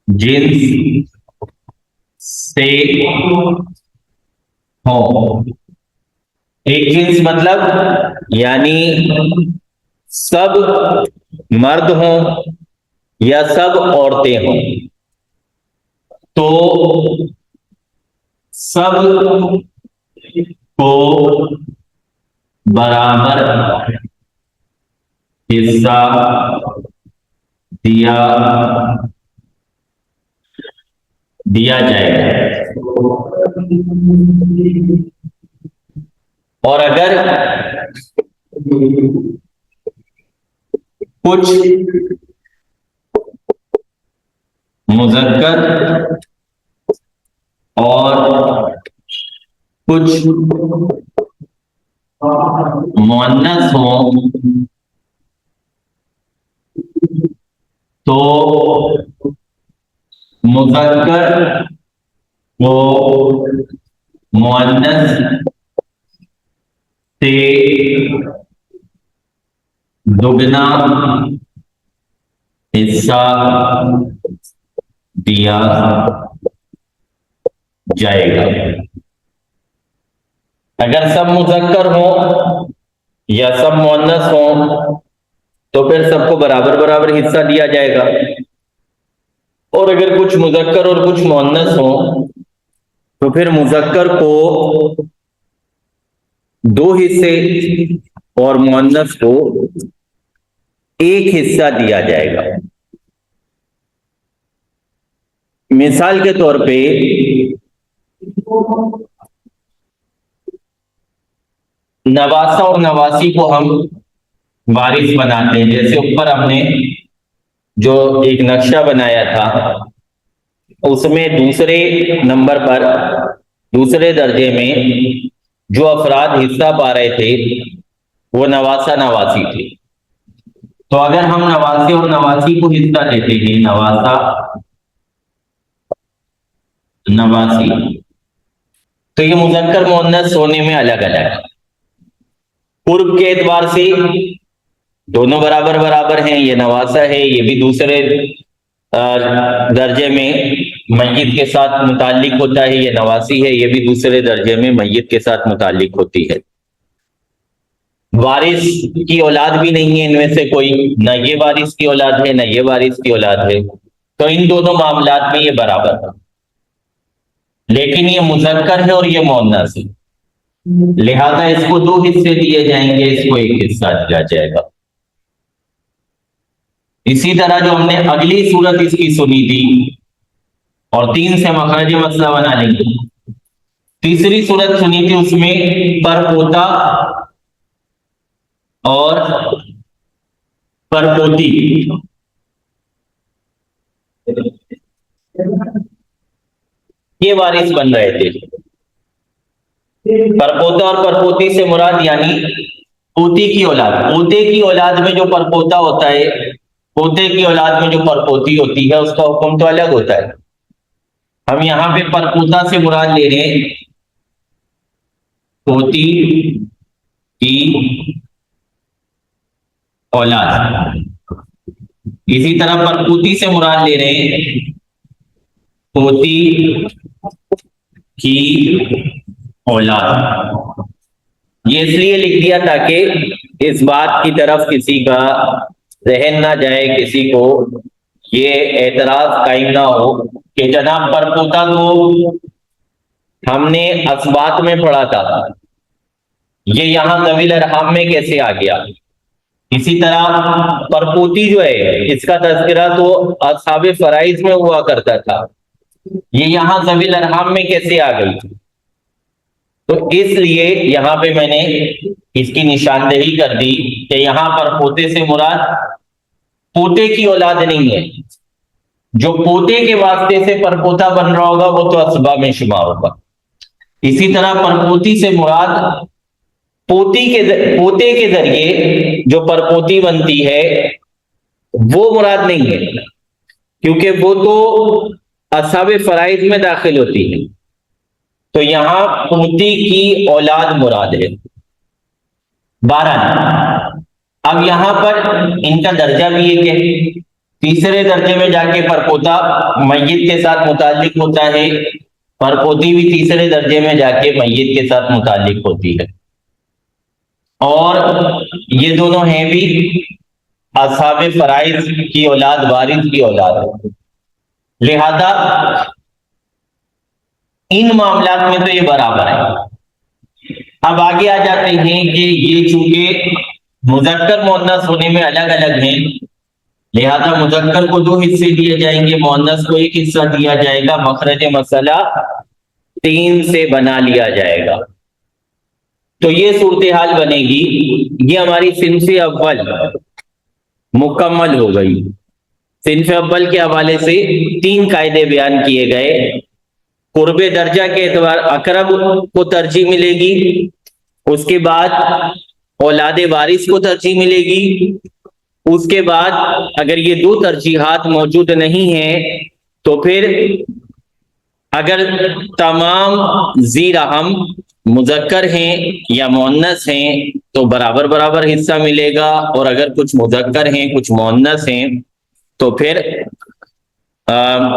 جنس سے ہوں، ایک جنس مطلب یعنی سب مرد ہوں یا سب عورتیں ہوں، تو سب کو برابر حصہ دیا جائے گا. اور اگر کچھ مذکر اور کچھ مؤنث ہوں تو مذکر کو مؤنث سے دگنا حصہ دیا جائے گا. اگر سب مذکر ہوں یا سب مؤنث ہوں تو پھر سب کو برابر برابر حصہ دیا جائے گا، اور اگر کچھ مذکر اور کچھ مؤنث ہوں تو پھر مذکر کو 2 حصے اور مؤنث کو 1 حصہ دیا جائے گا. مثال کے طور پہ نواسہ اور نواسی کو ہم وارث بناتے ہیں. جیسے اوپر ہم نے جو ایک نقشہ بنایا تھا اس میں دوسرے نمبر پر دوسرے درجے میں جو افراد حصہ پا رہے تھے وہ نواسہ نواسی تھے. تو اگر ہم نواسی اور نواسی کو حصہ دیتے ہیں، نواسہ نواسی، تو یہ مذکر مؤنث ہونے میں الگ الگ. قرب کے اعتبار سے دونوں برابر برابر ہیں. یہ نواسہ ہے، یہ بھی دوسرے درجے میں میت کے ساتھ متعلق ہوتا ہے. یہ نواسی ہے، یہ بھی دوسرے درجے میں میت کے ساتھ متعلق ہوتی ہے. وارث کی اولاد بھی نہیں ہے ان میں سے کوئی، نہ یہ وارث کی اولاد ہے نہ یہ وارث کی اولاد ہے. تو ان دونوں معاملات میں یہ برابر ہے. لیکن یہ مذکر ہے اور یہ مؤنث ہے، لہذا اس کو دو حصے دیے جائیں گے، اس کو ایک حصہ دیا جائے گا. اسی طرح جو ہم نے اگلی صورت اس کی سنی تھی اور 3 سے مخرج مسئلہ بنا لیں گے. تیسری صورت سنی تھی، اس میں پرپوتا اور پرپوتی یہ وارث بن رہے تھے. پرپوتا اور پرپوتی سے مراد یعنی پوتی کی اولاد. پوتے کی اولاد میں جو پرپوتا ہوتا ہے، پوتے کی اولاد میں جو پرپوتی ہوتی ہے، اس کا حکم تو الگ ہوتا ہے. ہم یہاں پہ پرپوتا سے مراد لے رہے ہیں پوتی کی اولاد. اسی طرح پرپوتی سے مراد لے رہے ہیں پوتی کی اولاد. یہ اس لیے لکھ دیا تاکہ اس بات کی طرف کسی کا ذہن نہ جائے، کسی کو یہ اعتراض قائم نہ ہو کہ جناب پرپوتا تو ہم نے اسبات میں پڑھا تھا، یہ یہاں ذوی الارحام میں کیسے آ گیا. اسی طرح پرپوتی جو ہے اس کا تذکرہ تو اصحاب فرائض میں ہوا کرتا تھا، یہ یہاں ذوی الارحام میں کیسے آ گئی. تو اس لیے یہاں پہ میں نے اس کی نشاندہی کر دی کہ یہاں پر پوتے سے مراد پوتے کی اولاد نہیں ہے. جو پوتے کے واسطے سے پرپوتا بن رہا ہوگا وہ تو اسباب میں شمار ہوگا. اسی طرح پرپوتی سے مراد پوتے کے ذریعے جو پرپوتی بنتی ہے وہ مراد نہیں ہے، کیونکہ وہ تو اصحاب فرائض میں داخل ہوتی ہے. تو یہاں پوتی کی اولاد مراد ہے. 12 اب یہاں پر ان کا درجہ بھی ایک ہے. تیسرے درجے میں جا کے پرپوتا میت کے ساتھ متعلق ہوتا ہے، پرپوتی بھی تیسرے درجے میں جا کے میت کے ساتھ متعلق ہوتی ہے. اور یہ دونوں ہیں بھی اصحاب فرائض کی اولاد، وارث کی اولاد. لہذا ان معاملات میں تو یہ برابر ہے. اب آگے آ جاتے ہیں کہ یہ چونکہ مذکر مؤنث ہونے میں الگ الگ ہیں، لہذا مذکر کو 2 حصے دیے جائیں گے، مؤنث کو 1 حصہ دیا جائے گا. مخرج مسئلہ 3 سے بنا لیا جائے گا. تو یہ صورتحال بنے گی. یہ ہماری صنف اول مکمل ہو گئی. صنف اول کے حوالے سے 3 قاعدے بیان کیے گئے. قرب درجہ کے اعتبار اقرب کو ترجیح ملے گی، اس کے بعد اولاد وارث کو ترجیح ملے گی، اس کے بعد اگر یہ 2 ترجیحات موجود نہیں ہیں تو پھر اگر تمام ذی رحم مذکر ہیں یا مؤنث ہیں تو برابر برابر حصہ ملے گا، اور اگر کچھ مذکر ہیں کچھ مؤنث ہیں تو پھر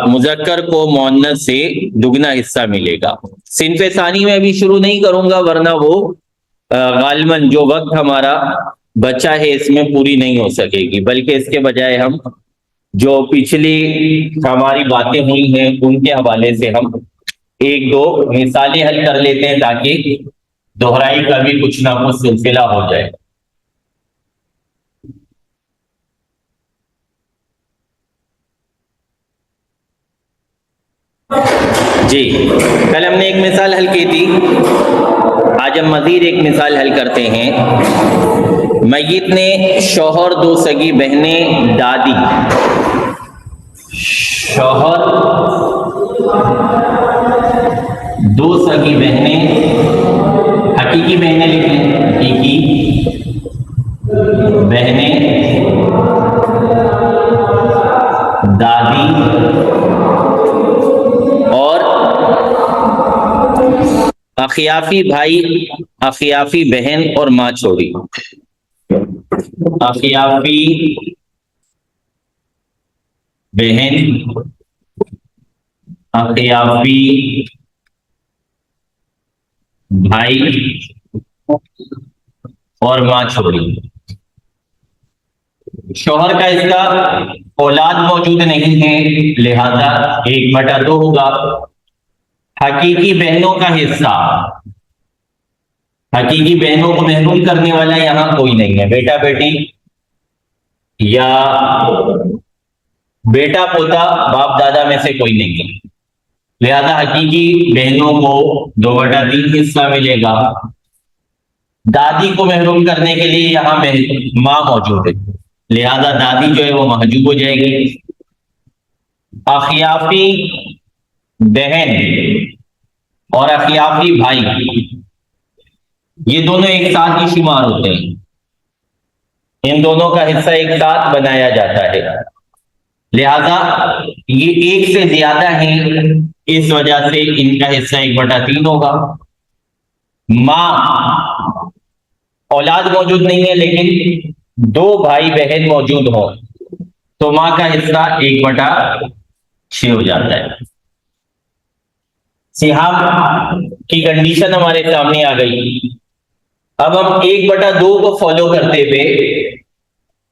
مذکر کو مؤنث سے دگنا حصہ ملے گا. صنف ثانی میں ابھی شروع نہیں کروں گا ورنہ وہ غالباً جو وقت ہمارا بچہ ہے اس میں پوری نہیں ہو سکے گی، بلکہ اس کے بجائے ہم جو پچھلی ہماری باتیں ہوئی ہیں ان کے حوالے سے ہم 1-2 مثالیں حل کر لیتے ہیں تاکہ دہرائی کا بھی کچھ نہ کچھ سلسلہ ہو جائے. جی کل ہم نے ایک مثال حل کی تھی، آج ہم مزید ایک مثال حل کرتے ہیں. میت نے شوہر، دو سگی بہنیں، دادی. شوہر، دو سگی بہنیں، حقیقی بہنیں لکھیں، حقیقی بہنیں، دادی اور اخیافی بھائی، اخیافی بہن اور ماں چھوڑی. اخیافی بہن، اخیافی بھائی اور ماں چھوڑی. شوہر کا حصہ، اولاد موجود نہیں ہے لہذا 1/2 ہوگا. حقیقی بہنوں کا حصہ، حقیقی بہنوں کو محروم کرنے والا یہاں کوئی نہیں ہے، بیٹا بیٹی یا بیٹا پوتا باپ دادا میں سے کوئی نہیں ہے، لہذا حقیقی بہنوں کو 2/3 حصہ ملے گا. دادی کو محروم کرنے کے لیے یہاں ماں موجود ہے، لہذا دادی جو ہے وہ محجوب ہو جائے گی. اخیافی بہن اور اخیافی بھائی یہ دونوں ایک ساتھ ہی شمار ہوتے ہیں، ان دونوں کا حصہ ایک ساتھ بنایا جاتا ہے، لہذا یہ ایک سے زیادہ ہیں، اس وجہ سے ان کا حصہ 1/3 ہوگا. ماں، اولاد موجود نہیں ہے لیکن 2 بھائی بہن موجود ہوں تو ماں کا حصہ 1/6 ہو جاتا ہے. سہام کی کنڈیشن ہمارے سامنے آ گئی. اب ہم 1/2 کو فالو کرتے ہوئے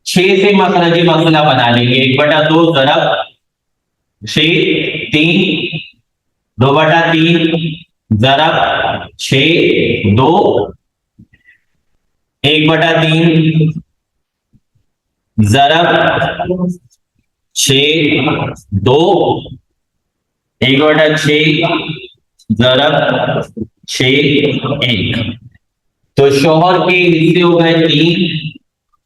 6 سے مخرج مسئلہ بنا لیں گے. 1/2 ضرب 6، 3، 2/3 ضرب 6، 2، 1/3 ضرب 6، 2، 1/6 ضرب 6، 1. تو شوہر کے حصے ہو گئے 3،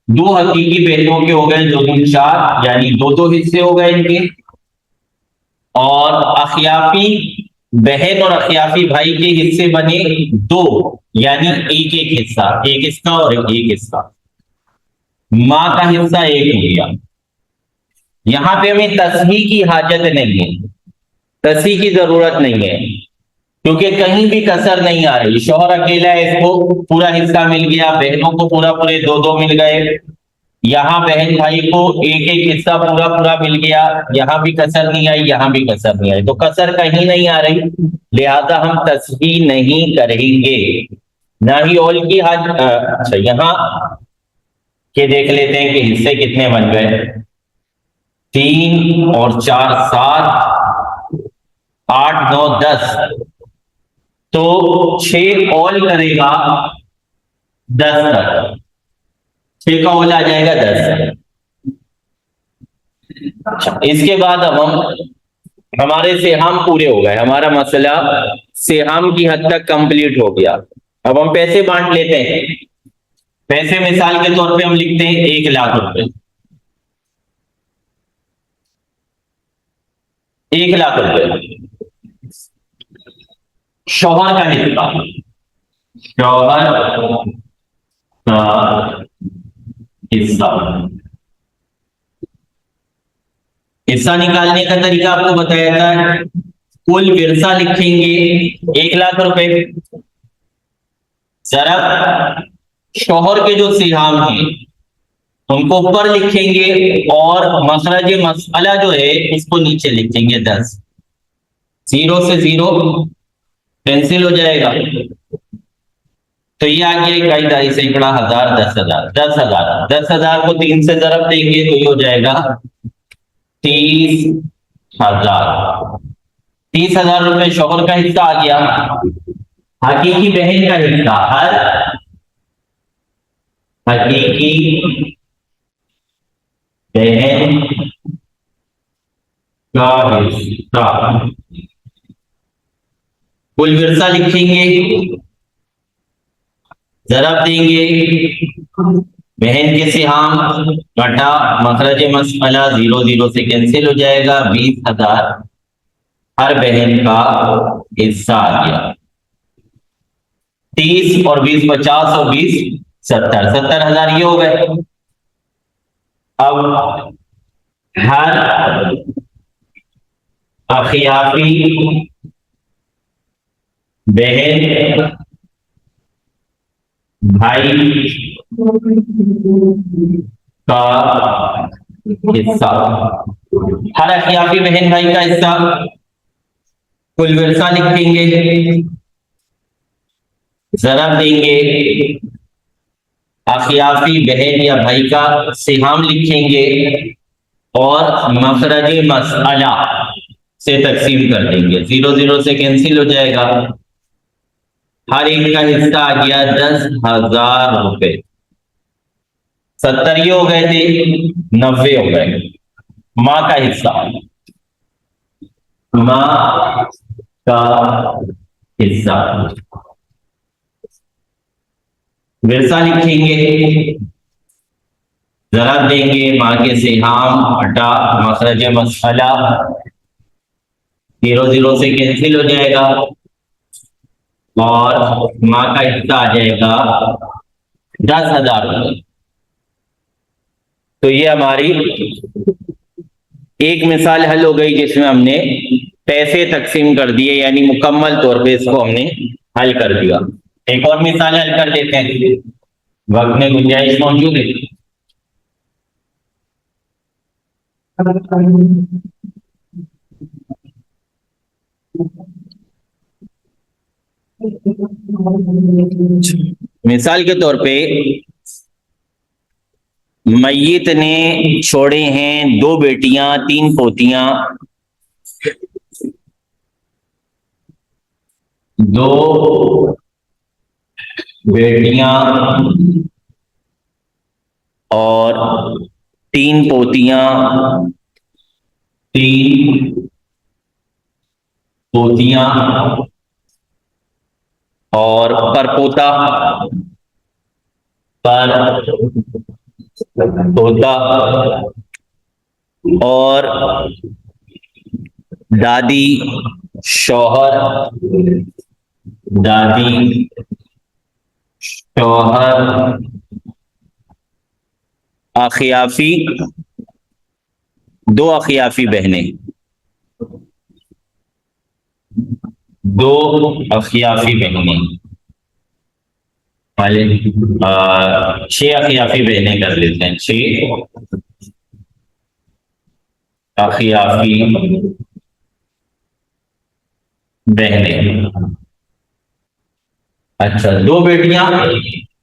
2 حقیقی بہنوں کے ہو گئے 2 3 4، یعنی 2 حصے ہو گئے ان کے. اور اخیافی بہن اور اخیافی بھائی کے حصے بنے 2، یعنی ایک حصہ، ایک اس کا اور ایک اس کا. ماں کا حصہ 1 ہو گیا. یہاں پہ ہمیں تصحیح کی حاجت نہیں ہے، تصحیح کی ضرورت نہیں ہے کیونکہ کہیں بھی کسر نہیں آ رہی. شوہر اکیلا ہے، اس کو پورا حصہ مل گیا، بہنوں کو پورے 2 مل گئے. یہاں بہن بھائی کو ایک حصہ پورا مل گیا، یہاں بھی کسر نہیں آئی، یہاں بھی کسر نہیں آئی، تو کسر کہیں نہیں آ رہی، لہذا ہم تصحیح نہیں کریں گے. نہ ہی اول کی حاجت. اچھا یہاں کہ دیکھ لیتے ہیں کہ حصے کتنے بن گئے. 3 اور 4 7، 8 9 10، تو 6 اول کرے گا 10 تک، 6 کا اول آ جائے گا 10. اس کے بعد اب ہمارے سہام پورے ہو گئے، ہمارا مسئلہ سہام کی حد تک کمپلیٹ ہو گیا. اب ہم پیسے بانٹ لیتے ہیں. پیسے مثال کے طور پہ ہم لکھتے ہیں 1,00,000 روپے. 1,00,000 روپے شوہر کا حصہ، شوہر کا حصہ. حصہ نکالنے کا طریقہ آپ کو بتایا تھا. کل ورثہ لکھیں گے 1,00,000 روپے ضرب شوہر کے جو سہام ہیں ان کو اوپر لکھیں گے اور مخرج مسئلہ جو ہے اس کو نیچے لکھیں گے 10. 0 سے 0 کینسل ہو جائے گا تو یہ آ گیا 2.5 سینکڑا 1000 10,000 10,000. 10,000 کو 3 سے ضرب دیں گے تو یہ ہو جائے گا 30,000. 30,000 روپے شوہر کا حصہ آ گیا. حقیقی بہن کا حصہ، ہر حقیقی بہن کا حصہ کل ورثہ لکھیں گے، ضرب دیں گے بہن کے سہام گھٹا مخرج مسئلہ 0 سے کینسل ہو جائے گا، 20,000 ہر بہن کا حصہ آ گیا۔ 30 اور 20 50 اور 20 70 70,000 یہ ہو گئے۔ اب ہر اخیافی بہن بھائی کا حصہ، ہر اخیافی بہن بھائی کا حصہ کل ورثہ لکھیں گے، ضرب دیں گے، اخیافی بہن یا بھائی کا سہام لکھیں گے اور مخرج مسئلہ سے تقسیم کر دیں گے، 0 سے کینسل ہو جائے گا، ہر ایک کا حصہ آ گیا 10,000 روپے، 70 یہ ہو گئے تھے، 90 ہو گئے۔ ماں کا حصہ، ماں کا حصہ ورثہ لکھیں گے، ضرب دیں گے، ماں کے سہام ہٹا مخرج مسئلہ، 0 سے کینسل ہو جائے گا اور ماں کا حصہ آ جائے گا 10,000 روپے۔ تو یہ ہماری ایک مثال حل ہو گئی جس میں ہم نے پیسے تقسیم کر دیے، یعنی مکمل طور پہ اس کو ہم نے حل کر دیا۔ ایک اور مثال حل کر دیتے ہیں، وقت میں گنجائش موجود ہے؟ مثال کے طور پہ میت نے چھوڑے ہیں 2 بیٹیاں 3 پوتیاں، 2 بیٹیاں اور 3 پوتیاں، 3 پوتیاں اور پرپوتا، پوتا اور دادی، شوہر، دادی، شوہر، اخیافی، 2 اخیافی بہنیں، 2 اخیافی بہنیں، 6 اخیافی بہنیں کر لیتے ہیں، 6 اخیافی بہنیں۔ اچھا 2 بیٹیاں،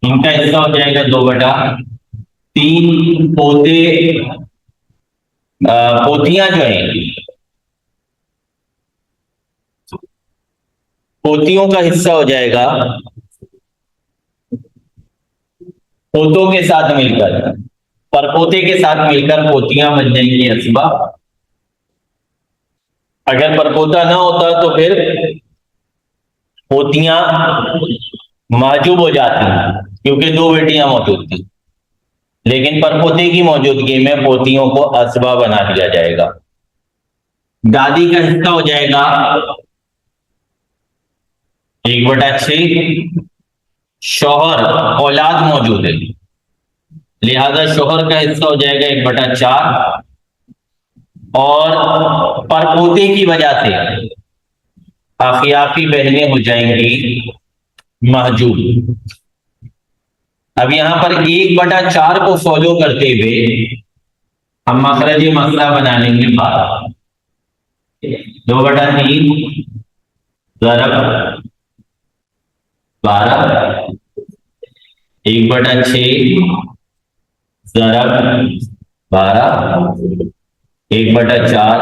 ان کا حصہ ہو جائے گا 2/3، پوتے پوتیاں جو ہیں، پوتیوں کا حصہ ہو جائے گا پوتوں کے ساتھ مل کر، پرپوتے کے ساتھ مل کر پوتیاں بن جائیں گی اسبا۔ اگر پرپوتا نہ ہوتا تو پھر پوتیاں محجوب ہو جاتی کیونکہ 2 بیٹیاں موجود تھیں، لیکن پرپوتے کی موجودگی میں پوتیوں کو اسبا بنا دیا جائے گا۔ دادی کا حصہ ہو جائے گا 1/6، شوہر اولاد موجود ہے لہذا شوہر کا حصہ ہو جائے گا 1/4، اور پرپوتے کی وجہ سے اخیافی بہنیں ہو جائیں گی محجوب۔ اب یہاں پر 1/4 کو فالو کرتے ہوئے ہم مخرج مسئلہ بنا لیں گے 12، 2/3 ضرب 12، 1/6 ضرب 12، 1/4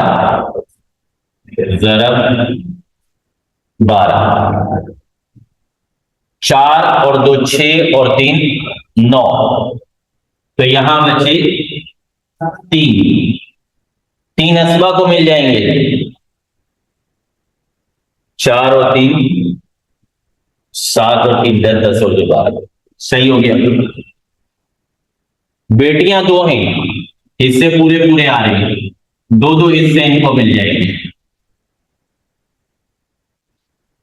ضرب 12، 4 اور 2 6 اور 3 9، تو یہاں بچے 3 اسبا کو مل جائیں گے، 4 اور 3 7 اور 3 10 10 اور 2 12، صحیح ہو گیا۔ بیٹیاں دو ہیں، حصے پورے پورے آ رہے ہیں، دو دو حصے ان کو مل جائیں گے۔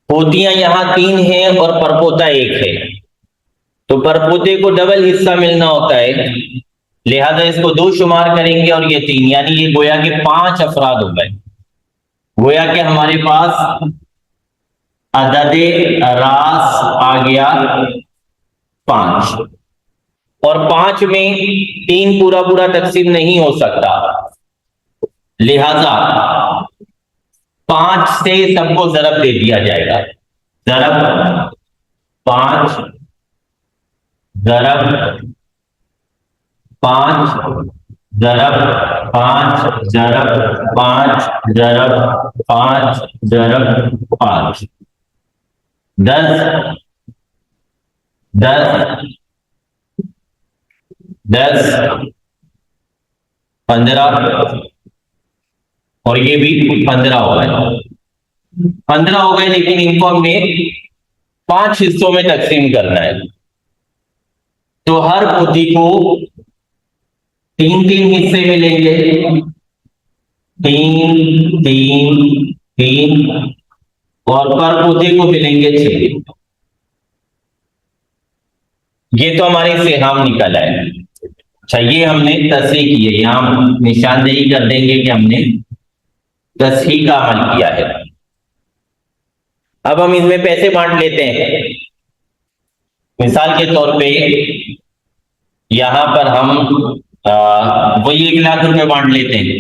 پوتیاں یہاں 3 ہیں اور پرپوتا 1 ہے، تو پرپوتے کو ڈبل حصہ ملنا ہوتا ہے، لہذا اس کو 2 شمار کریں گے اور یہ 3، یعنی یہ گویا کہ 5 افراد ہو گئے۔ گویا کہ ہمارے پاس عدد راس آ گیا 5، اور 5 میں 3 پورا پورا تقسیم نہیں ہو سکتا، لہذا 5 سے سب کو ضرب دے دیا جائے گا۔ ضرب 5 ضرب 5 ضرب 5 ضرب 5 ضرب 5 ضرب 5، 10 10 10 15 اور یہ بھی 15 ہو گئے، 15 ہو گئے، لیکن ان کو ہم نے 5 حصوں میں تقسیم کرنا ہے، تو ہر پوتی کو 3 حصے ملیں گے، 3 3 3، اور پر پوتے کو ملیں گے 6۔ یہ تو ہمارے سہام نکل ہے۔ اچھا، یہ ہم نے تصحیح کی ہے، یہاں ہم نشاندہی کر دیں گے کہ ہم نے تصحیح کا عمل کیا ہے۔ اب ہم اس میں پیسے بانٹ لیتے ہیں۔ مثال کے طور پہ یہاں پر ہم وہی 1 لاکھ روپے بانٹ لیتے ہیں،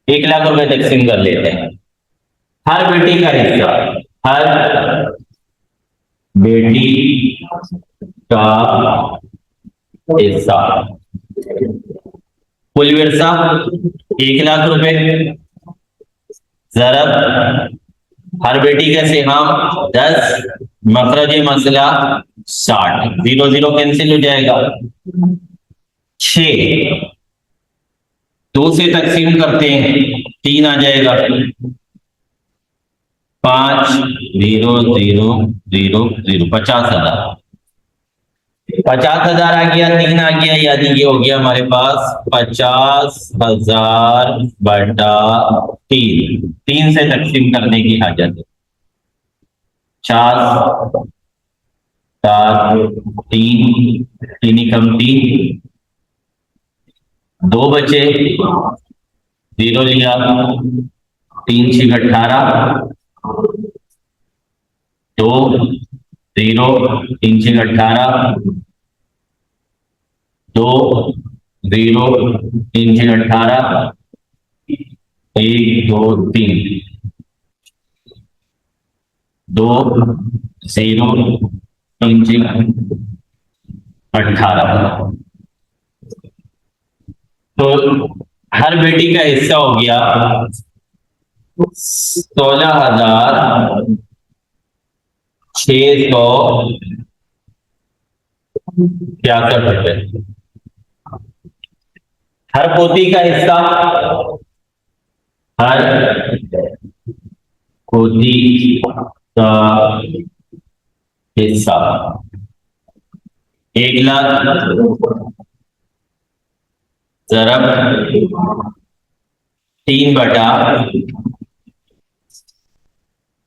1 لاکھ روپے تقسیم کر لیتے ہیں۔ ہر بیٹی کا حصہ، ہر بیٹی کا حصہ، کل ورثہ 1 لاکھ روپے، ضرب ہر بیٹی کا سہام 10، مخرج مسئلہ 60، 0 0 کینسل ہو جائے گا، 6 2 سے تقسیم کرتے ہیں، 3 آ جائے گا، 5 0 0 0 0، 50,000، 50,000 آ گیا، 3 آ گیا، یعنی یہ ہو گیا ہمارے پاس 50,000 بٹا 3، 3 سے تقسیم کرنے کی حاجت ہے، 4 4 3 3 کم 3، 2 بچے، 0 لیا، 3 6 18، 2 0 3 6 18، 2 0 3 6 18، 1 2 3، 2 0 3 6 18۔ تو ہر بیٹی کا حصہ ہو گیا 16,666 روپے۔ ہر پوتی کا حصہ، ہر پوتی کا حصہ 1 لاکھ ضرب 3 بٹا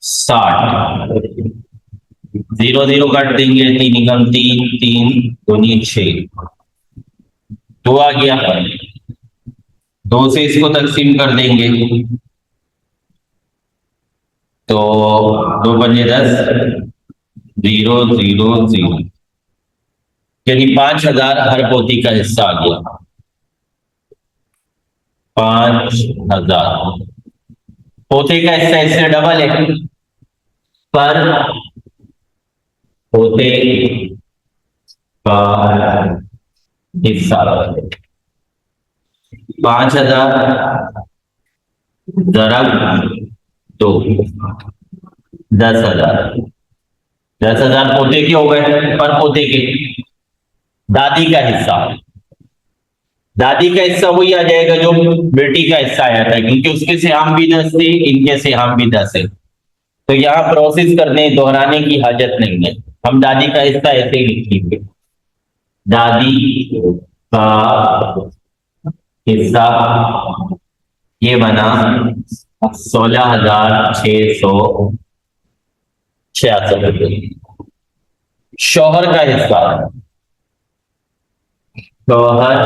60، 0 0 کاٹ دیں گے، 3 کم 3 3 2 6، 2 آ گیا، 2 سے اس کو تقسیم کر دیں گے، تو 2 5 10، 0 0 0، یعنی 5,000 ہر پوتی کا حصہ آ گیا، 5,000۔ پوتے کا حصہ اس سے ڈبل ہے، پر پوتے کا حصہ 5,000 ضرب 2، 10,000، 10,000 پوتے کے ہو گئے، پر پوتے کے۔ دادی کا حصہ، دادی کا حصہ وہی آ جائے گا جو بیٹی کا حصہ آیا تھا، کیونکہ اس کے سہام بھی 10 تھے، ان کے سہام بھی 10 ہے، تو یہاں پروسیس کرنے دہرانے کی حاجت نہیں ہے۔ ہم دادی کا حصہ ایسے ہی لکھیں گے، دادی کا حصہ یہ بنا 16,666 روپے۔ شوہر کا حصہ، شوہر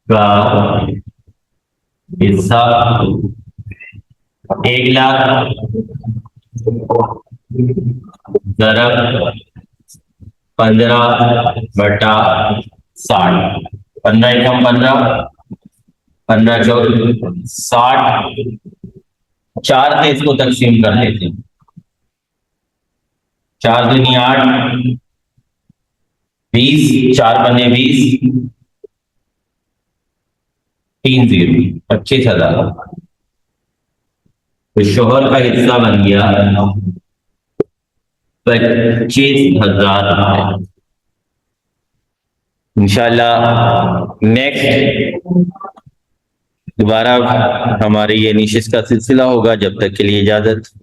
کا حصہ 1,00,000 ضرب 15/60، 15 × 15 15 × 60، 4 سے اس کو تقسیم کر لیتے ہیں، 4 دنی 8، 20، 4 پنے 20، 3 0، 25,000۔ تو شوہر کا حصہ بن گیا 25,000 روپے۔ انشاءاللہ نیکسٹ دوبارہ ہماری یہ نشست کا سلسلہ ہوگا، جب تک کے لیے اجازت۔